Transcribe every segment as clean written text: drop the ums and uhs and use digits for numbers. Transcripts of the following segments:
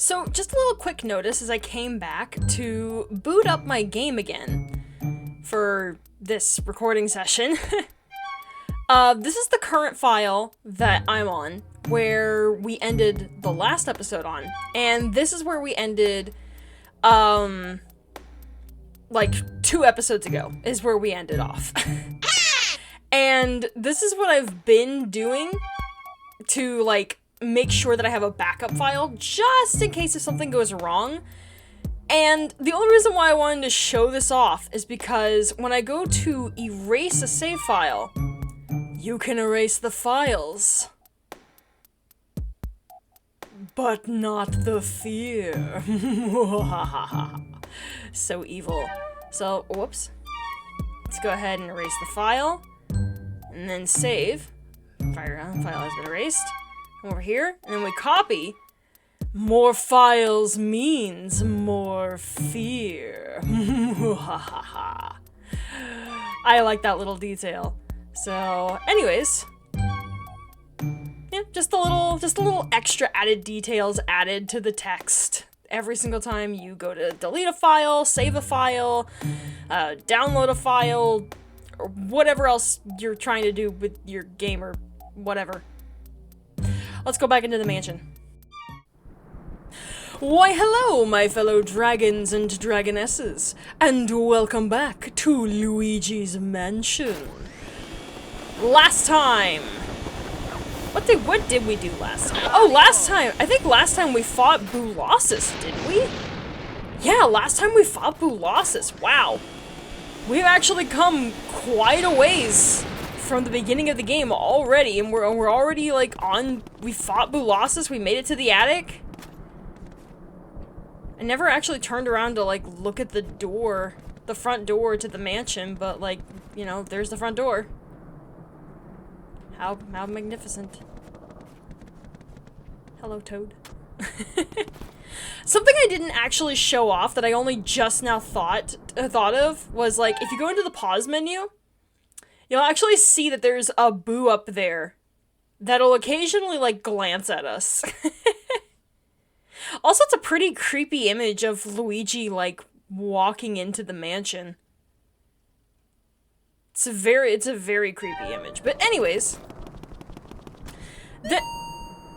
So, just a little quick notice as I came back to boot up my game again for this recording session. This is the current file that I'm on, where we ended the last episode on. And this is where we ended, like 2 episodes ago, is where we ended off. And this is what I've been doing to, like, make sure that I have a backup file, just in case if something goes wrong. And the only reason why I wanted to show this off is because when I go to erase a save file, you can erase the files, but not the fear. So evil. So, whoops. Let's go ahead and erase the file, and then save. File has been erased. Over here, and then we copy. More files means more fear. I like that little detail. So, anyways, yeah, just a little extra added details added to the text every single time you go to delete a file, save a file, download a file, or whatever else you're trying to do with your game or whatever. Let's go back into the mansion. Why hello, my fellow dragons and dragonesses, and welcome back to Luigi's Mansion. Last time! What did we do last time? Oh, I think last time we fought Boolossus, didn't we? Yeah, last time we fought Boolossus. Wow. We've actually come quite a ways from the beginning of the game already, and we're already, like, we fought Boolossus, we made it to the attic. I never actually turned around to, like, look at the front door to the mansion, but, like, you know, there's the front door. How magnificent. Hello, Toad. Something I didn't actually show off that I only just now thought of was, like, if you go into the pause menu, you'll actually see that there's a Boo up there that'll occasionally, like, glance at us. Also, it's a pretty creepy image of Luigi, like, walking into the mansion. It's a very creepy image. But anyways,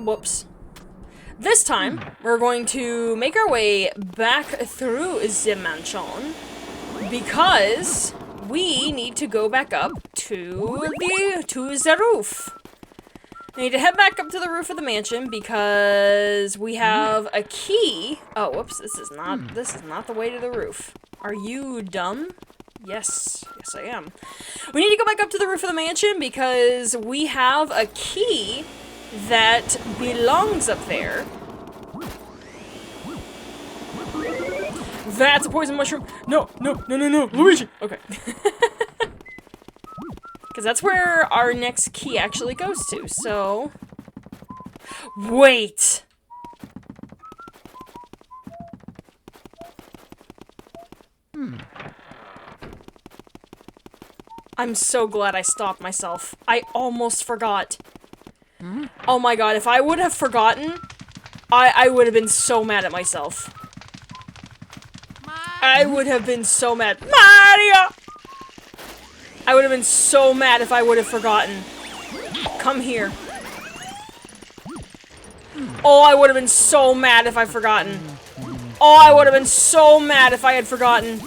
whoops. This time, we're going to make our way back through the mansion because we need to go back up to the roof. We need to head back up to the roof of the mansion because we have a key. Oh, whoops, this is not the way to the roof. Are you dumb? Yes, I am. We need to go back up to the roof of the mansion because we have a key that belongs up there. That's a poison mushroom. No, Luigi. Okay. Because that's where our next key actually goes to, so... Wait! I'm so glad I stopped myself. I almost forgot. Oh my god, if I would have forgotten, I would have been so mad at myself. I would have been so mad. Mario! I would have been so mad if I would have forgotten. Come here. Oh, I would have been so mad if I'd forgotten. Oh, I would have been so mad if I had forgotten.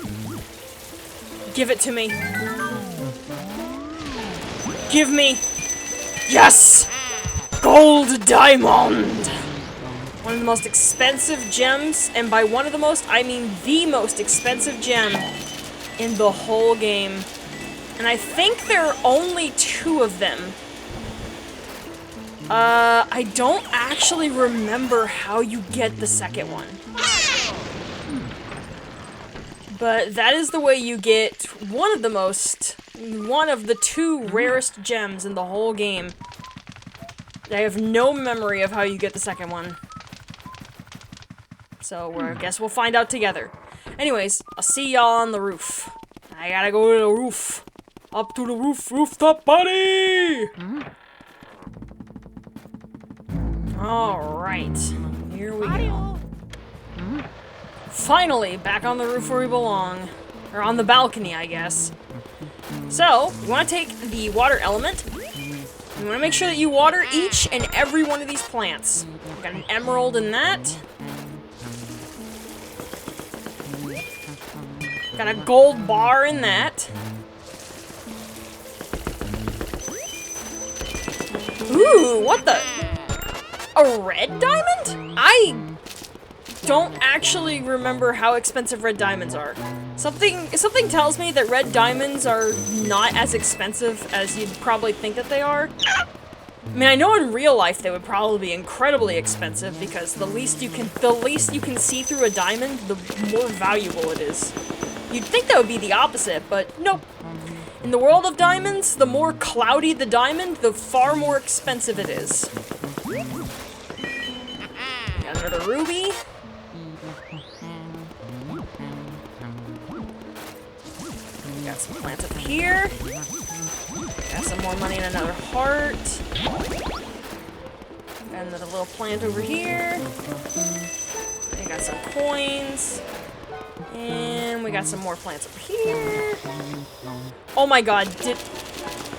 Give it to me. Give me. Yes! Gold diamond! One of the most expensive gems, and by one of the most, I mean the most expensive gem in the whole game. And I think there are only 2 of them. I don't actually remember how you get the second one. But that is the way you get one of the 2 rarest gems in the whole game. I have no memory of how you get the second one. So, I guess we'll find out together. Anyways, I'll see y'all on the roof. I gotta go to the roof. Up to the rooftop buddy! Alright. Here we go. finally, back on the roof where we belong. Or on the balcony, I guess. So, you want to take the water element. You want to make sure that you water each and every one of these plants. We got an emerald in that. Got a gold bar in that. Ooh, what the? A red diamond? I don't actually remember how expensive red diamonds are. Something tells me that red diamonds are not as expensive as you'd probably think that they are. I mean, I know in real life they would probably be incredibly expensive because the least you can see through a diamond, the more valuable it is. You'd think that would be the opposite, but nope. In the world of diamonds, the more cloudy the diamond, the far more expensive it is. Got another ruby. Got some plants up here. Got some more money and another heart. Got another little plant over here. We got some coins. And we got some more plants over here. Oh my god,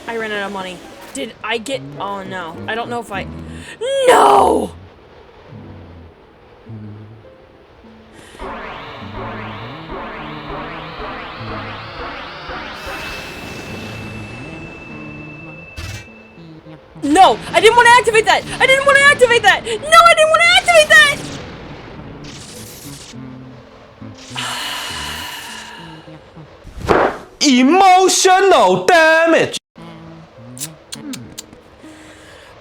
I ran out of money. Did I get... Oh no. I don't know if I... No! No! I didn't want to activate that! I didn't want to activate that! No, I didn't want to activate that! Emotional damage!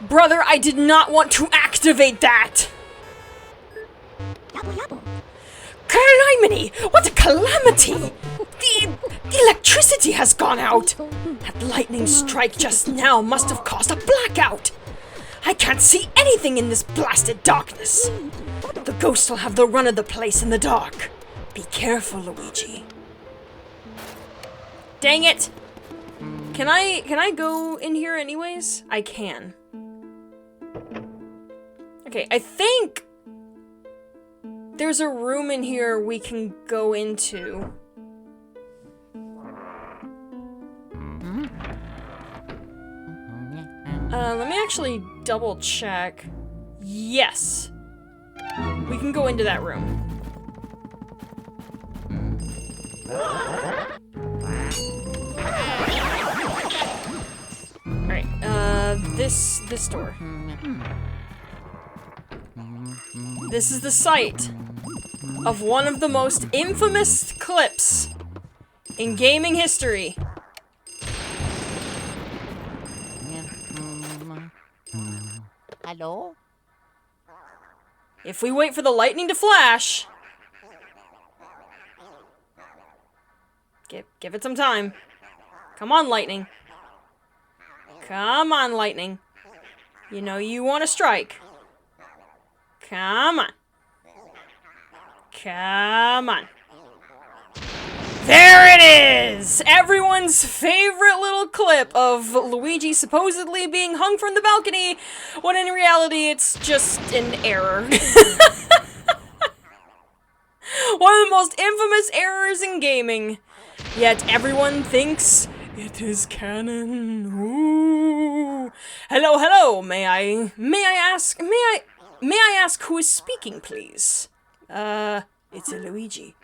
Brother, I did not want to activate that! Calamity! What a calamity! The electricity has gone out! That lightning strike just now must have caused a blackout! I can't see anything in this blasted darkness! The ghost will have the run of the place in the dark. Be careful, Luigi. Dang it! Can I go in here anyways? I can. Okay, I think there's a room in here we can go into. Let me actually double check. Yes. We can go into that room. Alright, this door. This is the site of one of the most infamous clips in gaming history. Hello? If we wait for the lightning to flash... Give it some time. Come on, lightning. Come on, lightning. You know you want to strike. Come on. Come on. There it is! Everyone's favorite little clip of Luigi supposedly being hung from the balcony, when in reality it's just an error. One of the most infamous errors in gaming. Yet everyone thinks it is canon. Ooh. Hello, hello. May I ask who is speaking, please? It's a Luigi.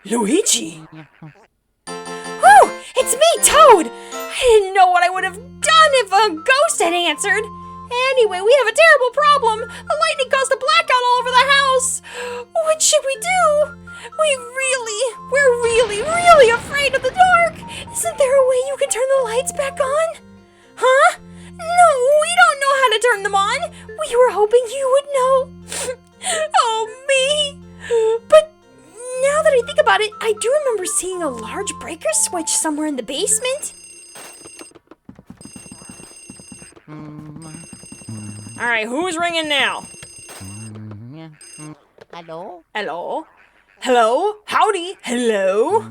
Luigi? Whew! It's me, Toad! I didn't know what I would have done if a ghost had answered. Anyway, we have a terrible problem. The lightning caused a blackout all over the house. What should we do? We're really afraid of the dark. Isn't there a way you can turn the lights back on? Huh? No, we don't know how to turn them on. We were hoping you would know. Oh, me. But now that I think about it, I do remember seeing a large breaker switch somewhere in the basement. Alright, who's ringing now? Hello? Hello? Hello? Howdy? Hello?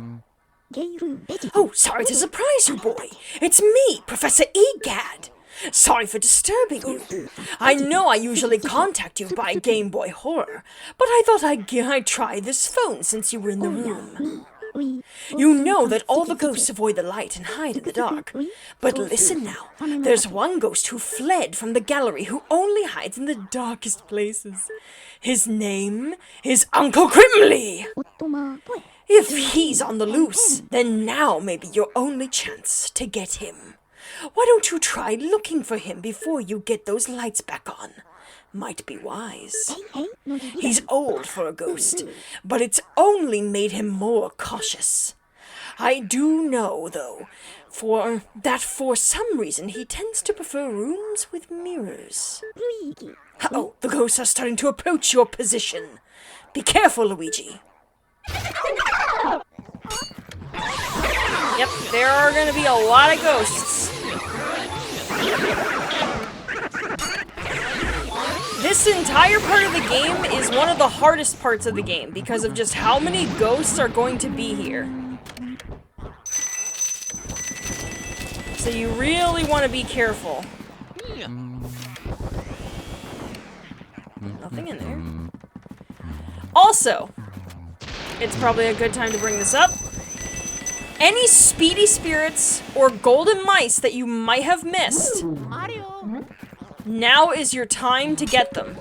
Oh, sorry to surprise you, boy. It's me, Professor Egad. Sorry for disturbing you. I know I usually contact you by Game Boy Horror, but I thought I'd try this phone since you were in the room. You know that all the ghosts avoid the light and hide in the dark. But listen now, there's one ghost who fled from the gallery who only hides in the darkest places. His name is Uncle Grimly. If he's on the loose, then now may be your only chance to get him. Why don't you try looking for him before you get those lights back on? Might be wise. He's old for a ghost, but it's only made him more cautious. I do know, though, for some reason he tends to prefer rooms with mirrors. Uh-oh, the ghosts are starting to approach your position. Be careful, Luigi. Yep, there are gonna be a lot of ghosts. This entire part of the game is one of the hardest parts of the game because of just how many ghosts are going to be here. So you really want to be careful. Nothing in there. Also, it's probably a good time to bring this up. Any speedy spirits or golden mice that you might have missed, now is your time to get them.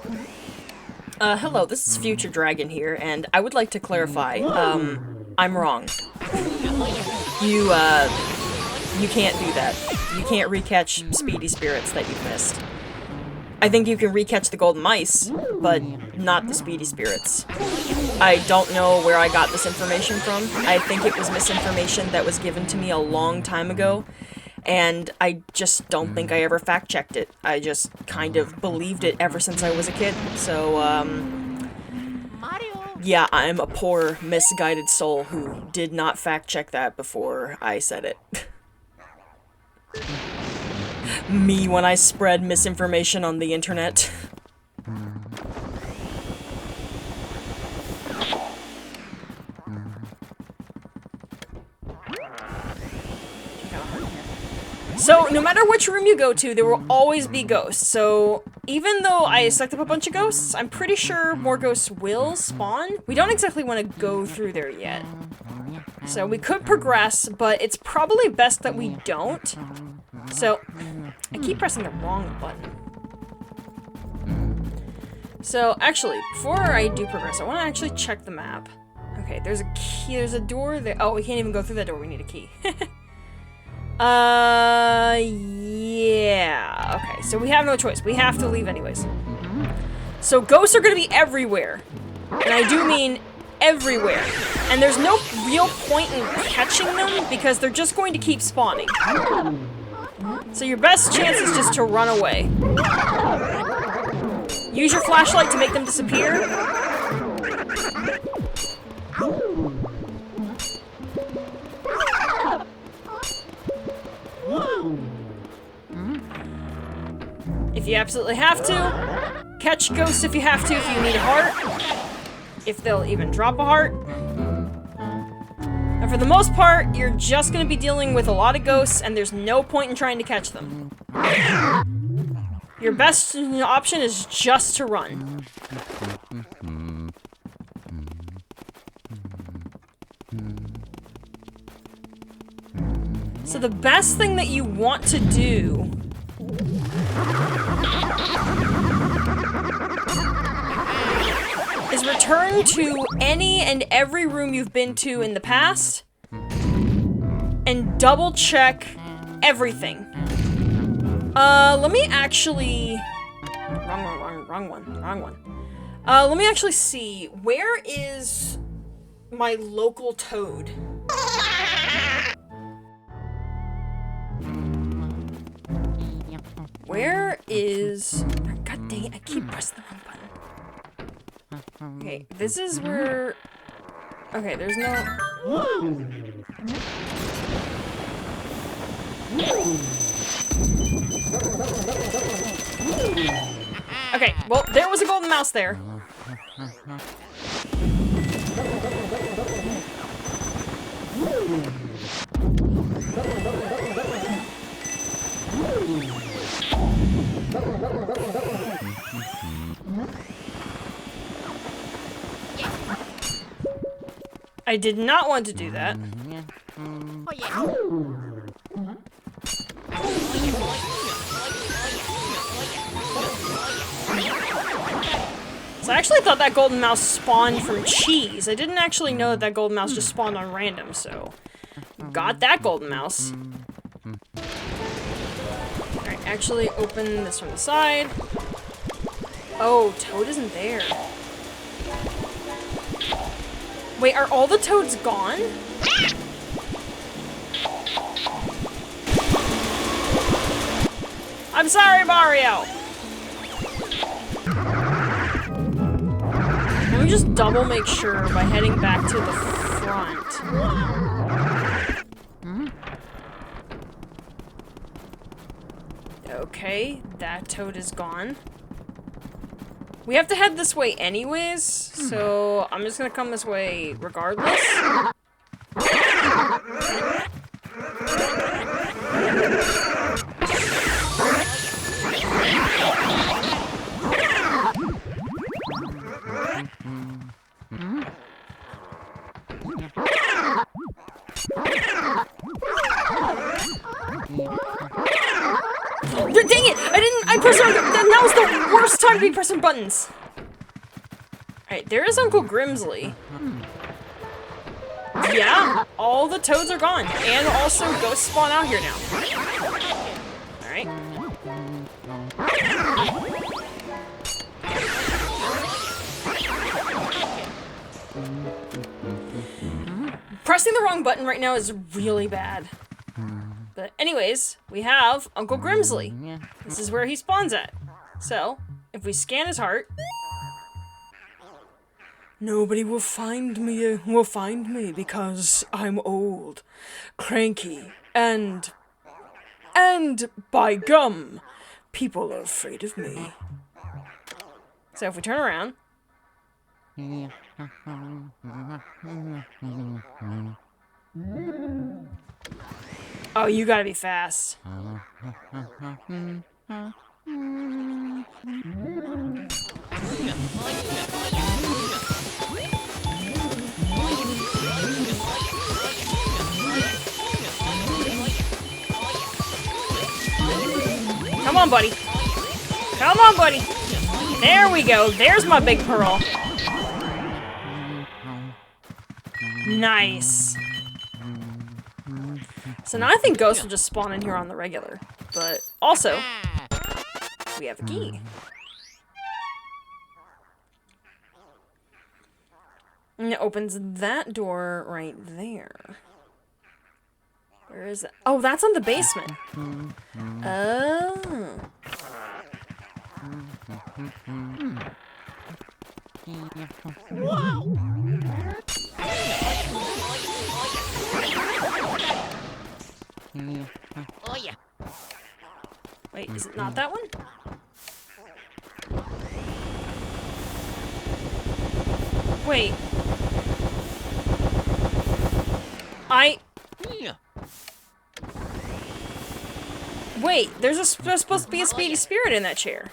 Hello, this is Future Dragon here, and I would like to clarify, I'm wrong. You can't do that. You can't recatch speedy spirits that you've missed. I think you can recatch the golden mice, but not the speedy spirits. I don't know where I got this information from. I think it was misinformation that was given to me a long time ago, and I just don't think I ever fact-checked it. I just kind of believed it ever since I was a kid, so, yeah, I'm a poor, misguided soul who did not fact-check that before I said it. Me when I spread misinformation on the internet. So, no matter which room you go to, there will always be ghosts. So, even though I selected up a bunch of ghosts, I'm pretty sure more ghosts will spawn. We don't exactly want to go through there yet. So, we could progress, but it's probably best that we don't. So, I keep pressing the wrong button. So, actually, before I do progress, I want to actually check the map. Okay, there's a key, there's a door there. Oh, we can't even go through that door, we need a key. Yeah. Okay, so we have no choice. We have to leave anyways. So, ghosts are gonna be everywhere. And I do mean everywhere. And there's no real point in catching them because they're just going to keep spawning. So your best chance is just to run away. Use your flashlight to make them disappear. If you absolutely have to, catch ghosts if you have to, if you need a heart. If they'll even drop a heart. And for the most part, you're just going to be dealing with a lot of ghosts, and there's no point in trying to catch them. Your best option is just to run. So the best thing that you want to do is return to any and every room you've been to in the past and double check everything. Let me actually... Wrong one. Let me actually see. Where is my local toad? Where is... God dang it, I keep pressing the wrong button. Okay, this is where... Okay, there's no... Okay, well, there was a golden mouse there. I did not want to do that. So I actually thought that golden mouse spawned from cheese. I didn't actually know that that golden mouse just spawned on random, so... Got that golden mouse. Alright, actually open this from the side. Oh, Toad isn't there. Wait, are all the toads gone? I'm sorry, Mario! Let me just double make sure by heading back to the front. Okay, that toad is gone. We have to head this way anyways, so I'm just gonna come this way regardless. Dang it! I pressed on. That was the worst time to be pressing buttons. Alright, there is Uncle Grimsley. Yeah, all the toads are gone. And also ghosts spawn out here now. Alright. Pressing the wrong button right now is really bad. But anyways, we have Uncle Grimsley. This is where he spawns at. So, if we scan his heart... Nobody will find me because I'm old, cranky, and by gum, people are afraid of me. So if we turn around... Oh, you gotta be fast. Come on, buddy. Come on, buddy. There we go. There's my big pearl. Nice. So now I think ghosts will just spawn in here on the regular. But also, we have a key. And it opens that door right there. Where is it? Oh, that's on the basement. Oh. Oh yeah. Wait, is it not that one? Wait. Wait, there's supposed to be a speedy spirit in that chair.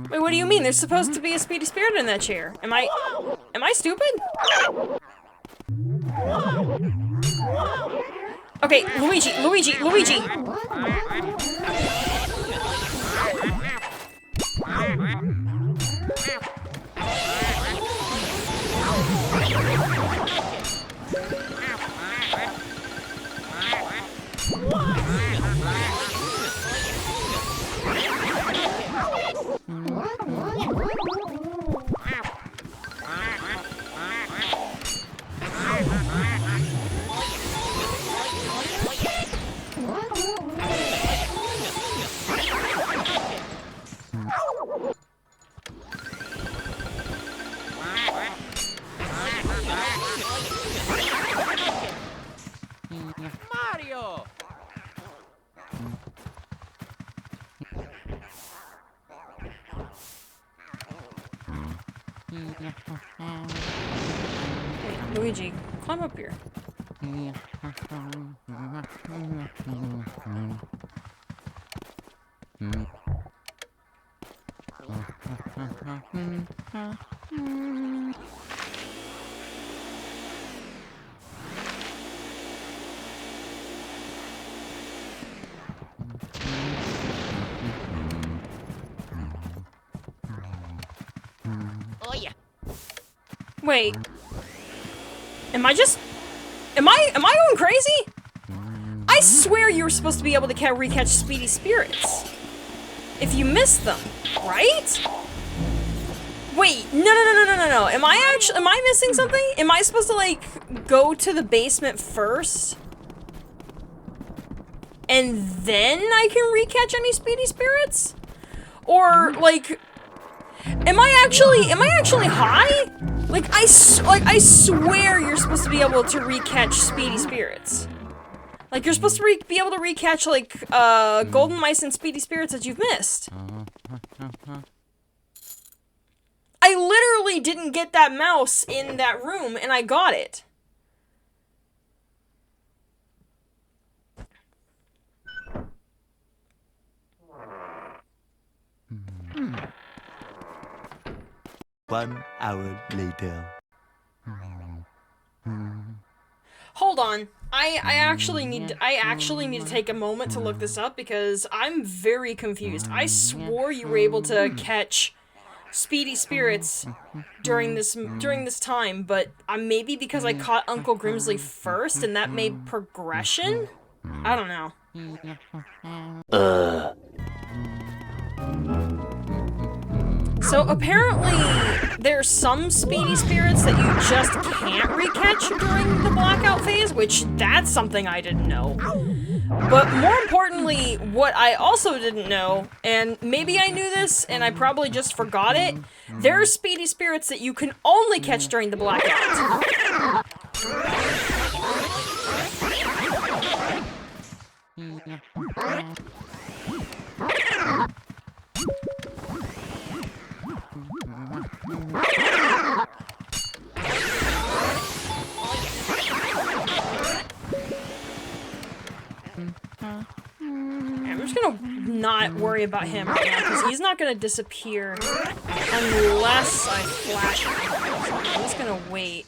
Wait, what do you mean? There's supposed to be a speedy spirit in that chair. Am I stupid? Okay, Luigi! Mario! Wait, Luigi, climb up here. Oh yeah. Wait. Am I going crazy? I swear you were supposed to be able to recatch Speedy Spirits. If you missed them, right? Wait, no. Am I missing something? Am I supposed to, like, go to the basement first? And then I can recatch any Speedy Spirits? Or, like, am I actually high? Like, I swear you're supposed to be able to recatch Speedy Spirits. Like, you're supposed to be able to recatch, like, Golden Mice and Speedy Spirits that you've missed. I literally didn't get that mouse in that room, and I got it. One hour later. Hold on. I actually need to take a moment to look this up because I'm very confused. I swore you were able to catch Speedy Spirits during this time, but maybe because I caught Uncle Grimsley first and that made progression? I don't know. So apparently there's some Speedy Spirits that you just can't recatch during the blackout phase, which that's something I didn't know. But more importantly, what I also didn't know, and maybe I knew this and I probably just forgot it, there are Speedy Spirits that you can only catch during the blackout. I'm just gonna not worry about him right now, because he's not gonna disappear unless I flash him. So I'm just gonna wait.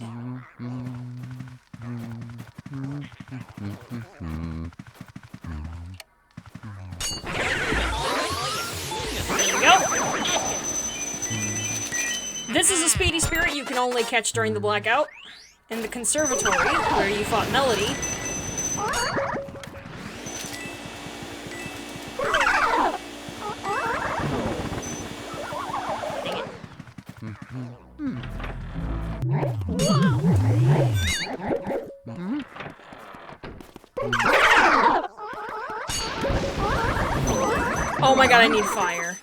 There we go. This is a Speedy Spirit you can only catch during the blackout. In the conservatory, where you fought Melody. Oh my god, I need fire.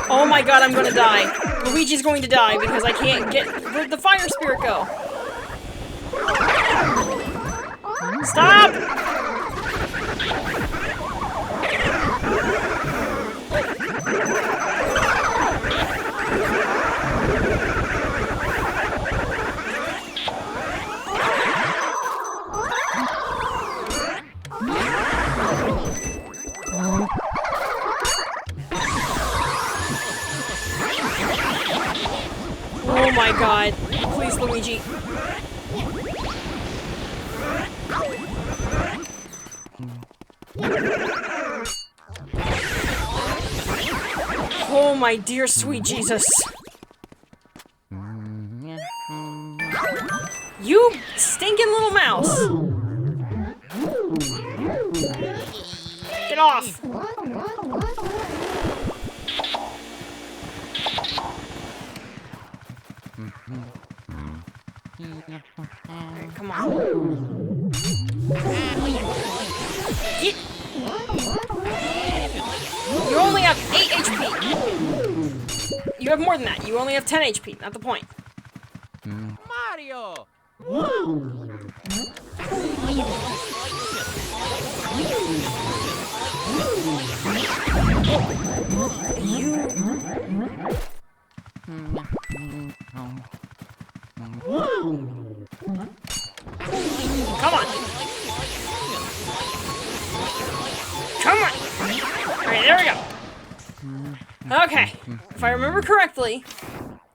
Oh my god, I'm gonna die. Luigi's going to die because I can't get... Where'd the fire spirit go? Stop! Oh my god. Please, Luigi. Oh my dear sweet Jesus. You stinking little mouse. Get off. Right, come on. Get. You only have 8 HP. You have more than that. You only have 10 HP. Not the point. Mario! You... Come on! Come on! Alright, there we go. Okay. If I remember correctly...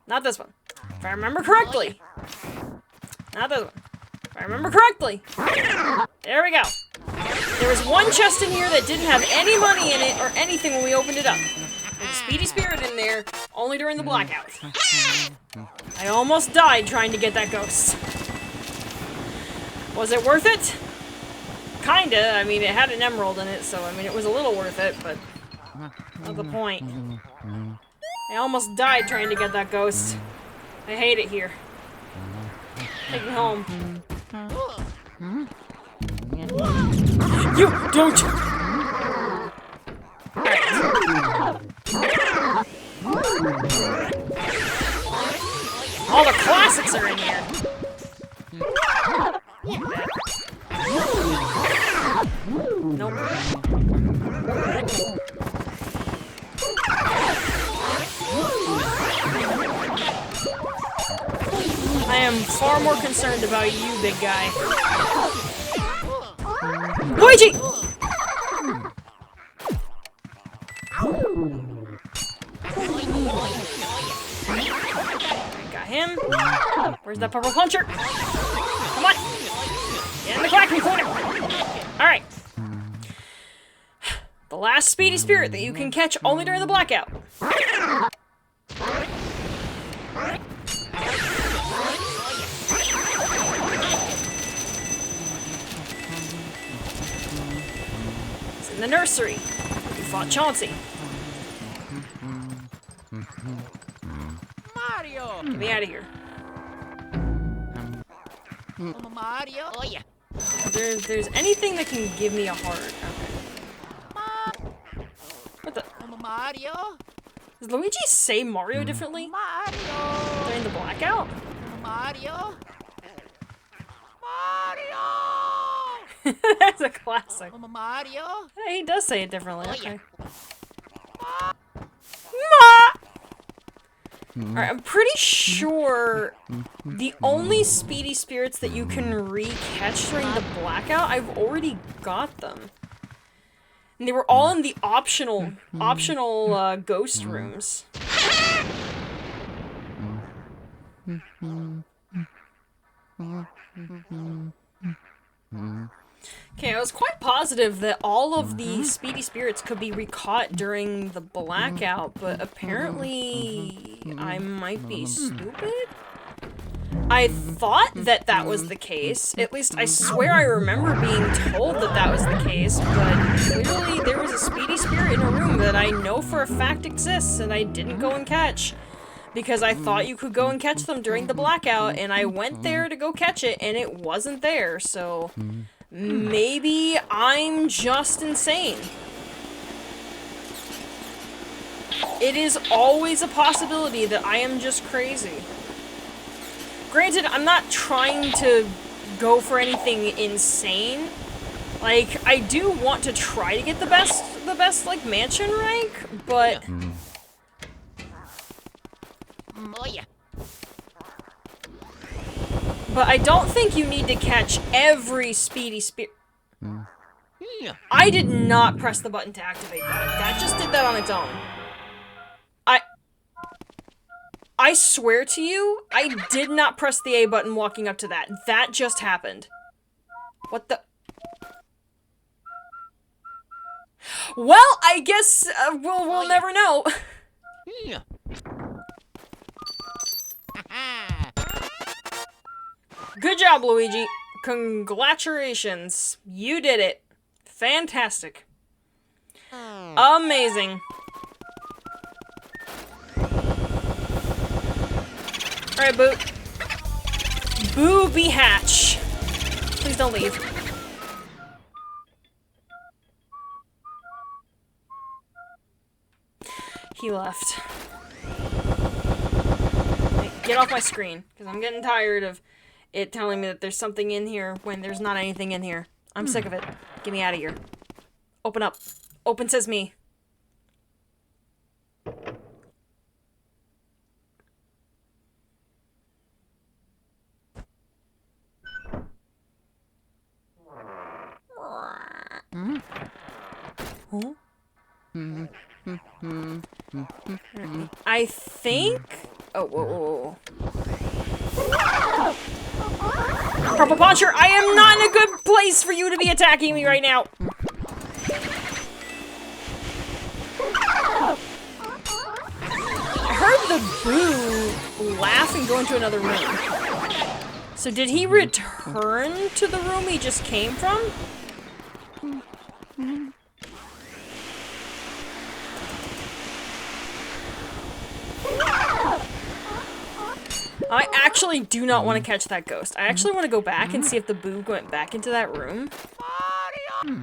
Not this one. If I remember correctly... Not this one. If I remember correctly... There we go. There was one chest in here that didn't have any money in it or anything when we opened it up. There's a speedy spirit in there, only during the blackout. I almost died trying to get that ghost. Was it worth it? Kinda. I mean, it had an emerald in it, so I mean, it was a little worth it, but not the point. I almost died trying to get that ghost. I hate it here. Take me home. You don't! All the classics are in here. Nope. I am far more concerned about you, big guy. Luigi! Got him. Where's that purple puncher? Come on! Get in the Kraken corner! Alright. The last speedy spirit that you can catch only during the blackout. It's in the nursery. You fought Chauncey. Mario! Get me out of here. Mario! Oh yeah. If there's anything that can give me a heart. Okay. What the? Mario! Does Luigi say Mario differently Mario! during the blackout? Mario! Mario! That's a classic. Mario! Hey, he does say it differently. Oh, Okay. yeah. Alright, I'm pretty sure the only speedy spirits that you can re-catch during the blackout, I've already got them. And they were all in the optional ghost rooms. Okay, I was quite positive that all of the speedy spirits could be recaught during the blackout, but apparently I might be stupid? I thought that that was the case. At least I swear I remember being told that that was the case, but clearly there was a speedy spirit in a room that I know for a fact exists and I didn't go and catch. Because I thought you could go and catch them during the blackout, and I went there to go catch it, and it wasn't there, so maybe I'm just insane. It is always a possibility that I am just crazy. Granted, I'm not trying to go for anything insane. Like, I do want to try to get the best, like, mansion rank, but... Oh yeah. But I don't think you need to catch every speedy spirit. Yeah. I did not press the button to activate that. That just did that on its own. I swear to you, I did not press the A button walking up to that. That just happened. What the... Well, I guess we'll never know. Yeah. Good job, Luigi. Congratulations. You did it. Fantastic. Amazing. Alright, Boo. Booby Hatch. Please don't leave. He left. Hey, get off my screen, because I'm getting tired of it telling me that there's something in here when there's not anything in here. I'm sick of it. Get me out of here. Open up. Open sesame. Huh? I think... Oh, whoa, whoa, whoa. Purple Puncher, I am not in a good place for you to be attacking me right now. I heard the boo laugh and go into another room. So did he return to the room he just came from? I actually do not want to catch that ghost. I actually want to go back and see if the boo went back into that room. Mario!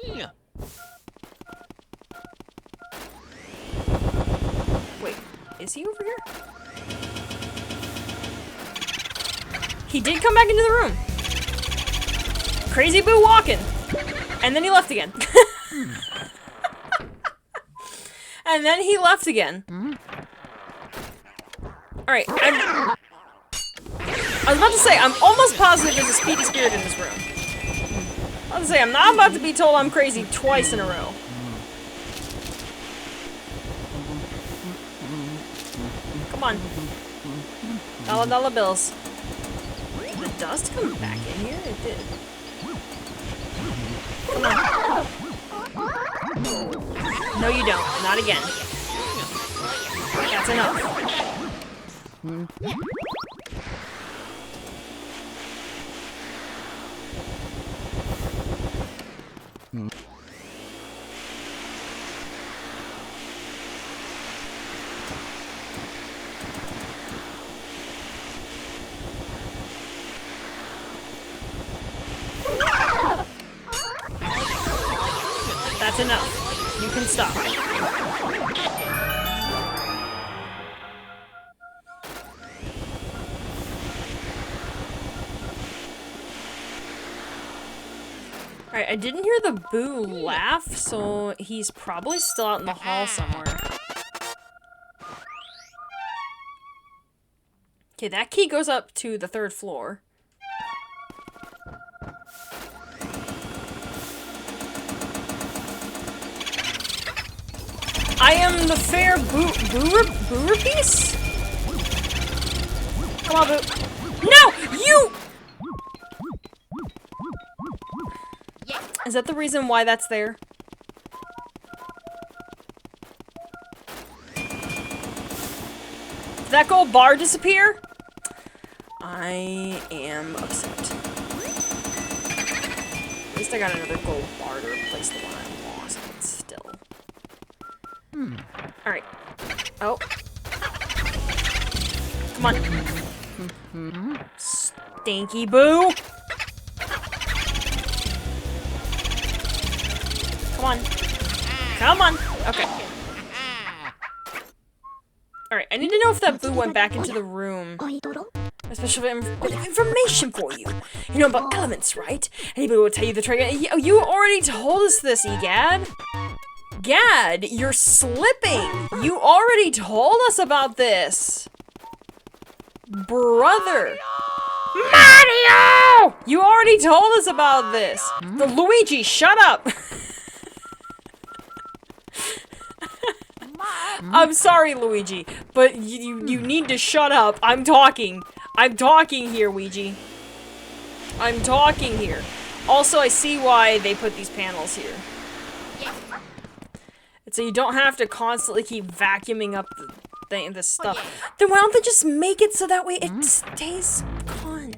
Yeah. Wait, is he over here? He did come back into the room. Crazy boo walking. And then he left again. And then he left again. Alright, I was about to say, I'm almost positive there's a speedy spirit in this room. I was about to say, I'm not about to be told I'm crazy twice in a row. Come on. $1 bills. Did the dust come back in here? It did. Come on. No, you don't. Not again. That's enough. That's enough. You can stop. Alright, I didn't hear the boo laugh, so he's probably still out in the hall somewhere. Okay, that key goes up to the 3rd floor. I am the fair booer piece? Come on, boo. No! You! Is that the reason why that's there? Did that gold bar disappear? I am upset. At least I got another gold bar to replace the one I lost, but still. Alright. Oh. Come on. Stinky boo! Come on. Come on. Okay. Alright, I need to know if that boo went back into the room. Especially information for you. You know about elements, right? Anybody will tell you the trigger. You already told us this, Egad. Gad, you're slipping. You already told us about this. Brother. Mario! You already told us about this. The Luigi, shut up. I'm sorry, Luigi, but you need to shut up. I'm talking. I'm talking here, Luigi. I'm talking here. Also, I see why they put these panels here. It's so you don't have to constantly keep vacuuming up the stuff. Then why don't they just make it so that way it stays gone?